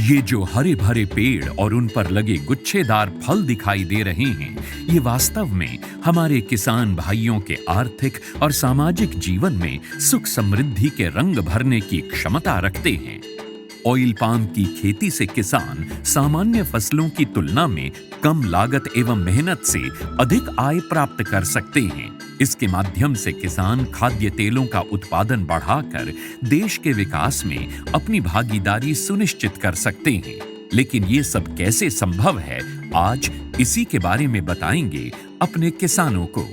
ये जो हरे भरे पेड़ और उन पर लगे गुच्छेदार फल दिखाई दे रहे हैं, ये वास्तव में हमारे किसान भाइयों के आर्थिक और सामाजिक जीवन में सुख समृद्धि के रंग भरने की क्षमता रखते हैं। ऑयल पाम की खेती से किसान सामान्य फसलों की तुलना में कम लागत एवं मेहनत से अधिक आय प्राप्त कर सकते हैं। इसके माध्यम से किसान खाद्य तेलों का उत्पादन बढ़ाकर देश के विकास में अपनी भागीदारी सुनिश्चित कर सकते हैं। लेकिन ये सब कैसे संभव है, आज इसी के बारे में बताएंगे अपने किसानों को।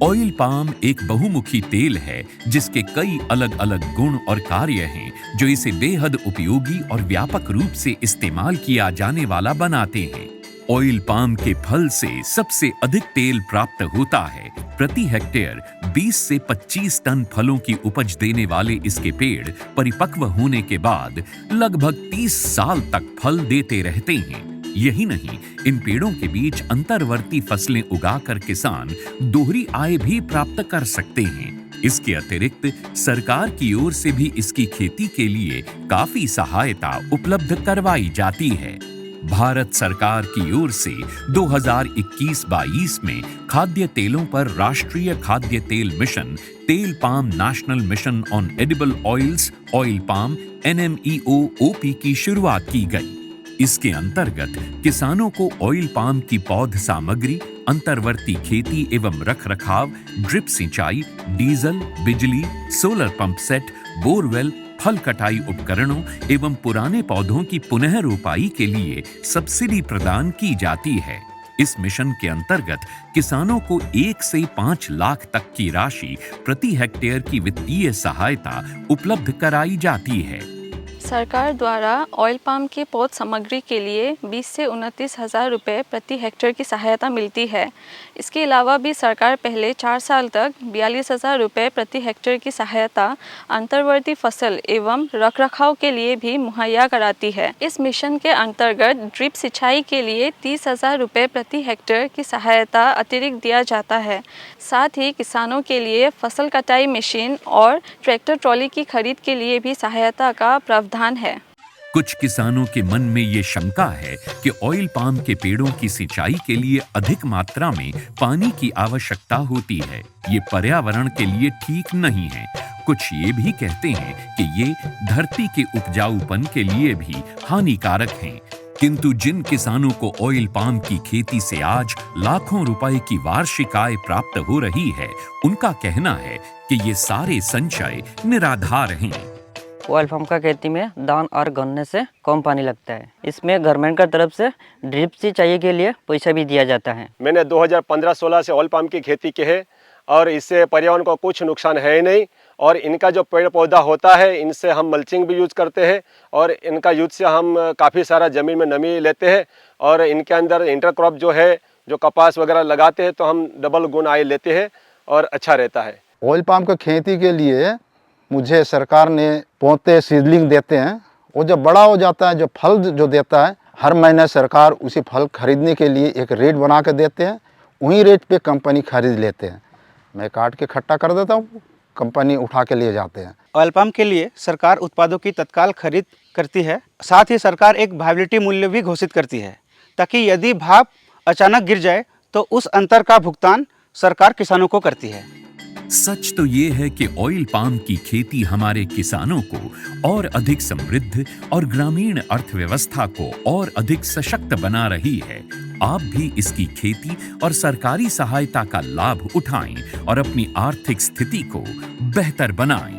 ऑयल पाम एक बहुमुखी तेल है जिसके कई अलग अलग गुण और कार्य हैं जो इसे बेहद उपयोगी और व्यापक रूप से इस्तेमाल किया जाने वाला बनाते हैं। ऑयल पाम के फल से सबसे अधिक तेल प्राप्त होता है। प्रति हेक्टेयर 20 से 25 टन फलों की उपज देने वाले इसके पेड़ परिपक्व होने के बाद लगभग 30 साल तक फल देते रहते हैं। यही नहीं, इन पेड़ों के बीच अंतर्वर्ती फसलें उगाकर किसान दोहरी आय भी प्राप्त कर सकते हैं। इसके अतिरिक्त सरकार की ओर से भी इसकी खेती के लिए काफी सहायता उपलब्ध करवाई जाती है। भारत सरकार की ओर से 2021-22 में खाद्य तेलों पर राष्ट्रीय खाद्य तेल मिशन, तेल palm national mission on edible oils, oil palm NMEO-OP की शुरुआत की गई। इसके अंतर्गत किसानों को ऑयल पाम की पौध सामग्री, अंतर्वर्ती खेती एवं रखरखाव, ड्रिप सिंचाई, डीजल, बिजली, सोलर पंप सेट, बोरवेल, फल कटाई उपकरणों एवं पुराने पौधों की पुनः रोपाई के लिए सब्सिडी प्रदान की जाती है। इस मिशन के अंतर्गत किसानों को 1 से 5 लाख तक की राशि प्रति हेक्टेयर की वित्तीय सहायता उपलब्ध कराई जाती है। सरकार द्वारा ऑयल पाम की पौध सामग्री के लिए 20 से 29 हज़ार रुपये प्रति हेक्टेयर की सहायता मिलती है। इसके अलावा भी सरकार पहले 4 साल तक 42,000 रुपये प्रति हेक्टेयर की सहायता अंतर्वर्ती फसल एवं रखरखाव के लिए भी मुहैया कराती है। इस मिशन के अंतर्गत ड्रिप सिंचाई के लिए 30,000 रुपये प्रति हेक्टेयर की सहायता अतिरिक्त दिया जाता है। साथ ही किसानों के लिए फसल कटाई मशीन और ट्रैक्टर ट्रॉली की खरीद के लिए भी सहायता का प्रावधान है। कुछ किसानों के मन में ये शंका है कि ऑयल पाम के पेड़ों की सिंचाई के लिए अधिक मात्रा में पानी की आवश्यकता होती है। ये पर्यावरण के लिए ठीक नहीं है। कुछ ये भी कहते हैं कि ये धरती के उपजाऊपन के लिए भी हानिकारक हैं। किंतु जिन किसानों को ऑयल पाम की खेती से आज लाखों रुपए की वार्षिक आय प्राप्त हो रही है, उनका कहना है कि ये सारे संशय निराधार हैं। ऑयल पाम का खेती में दान और गन्ने से कम पानी लगता है। इसमें गवर्नमेंट का तरफ से ड्रिप सिंचाई के लिए पैसा भी दिया जाता है। मैंने 2015-16 से ऑयल पाम की खेती की है और इससे पर्यावरण को कुछ नुकसान है ही नहीं। और इनका जो पेड़ पौधा होता है, इनसे हम मल्चिंग भी यूज करते हैं और इनका यूज से हम काफ़ी सारा ज़मीन में नमी लेते हैं। और इनके अंदर इंटरक्रॉप जो है, जो कपास वगैरह लगाते हैं, तो हम डबल गुण आय लेते हैं और अच्छा रहता है। ऑयल पाम की खेती के लिए मुझे सरकार ने पौधे सीडलिंग देते हैं। वो जब बड़ा हो जाता है, जो फल जो देता है, हर महीने सरकार उसी फल खरीदने के लिए एक रेट बना के देते हैं। वही रेट पे कंपनी खरीद लेते हैं। मैं काट के इकट्ठा कर देता हूँ, कंपनी उठा के लिए जाते हैं। ऑयल पाम के लिए सरकार उत्पादों की तत्काल खरीद करती है। साथ ही सरकार एक वायबिलिटी मूल्य भी घोषित करती है, ताकि यदि भाव अचानक गिर जाए तो उस अंतर का भुगतान सरकार किसानों को करती है। सच तो ये है कि ऑयल पाम की खेती हमारे किसानों को और अधिक समृद्ध और ग्रामीण अर्थव्यवस्था को और अधिक सशक्त बना रही है। आप भी इसकी खेती और सरकारी सहायता का लाभ उठाएं और अपनी आर्थिक स्थिति को बेहतर बनाएं।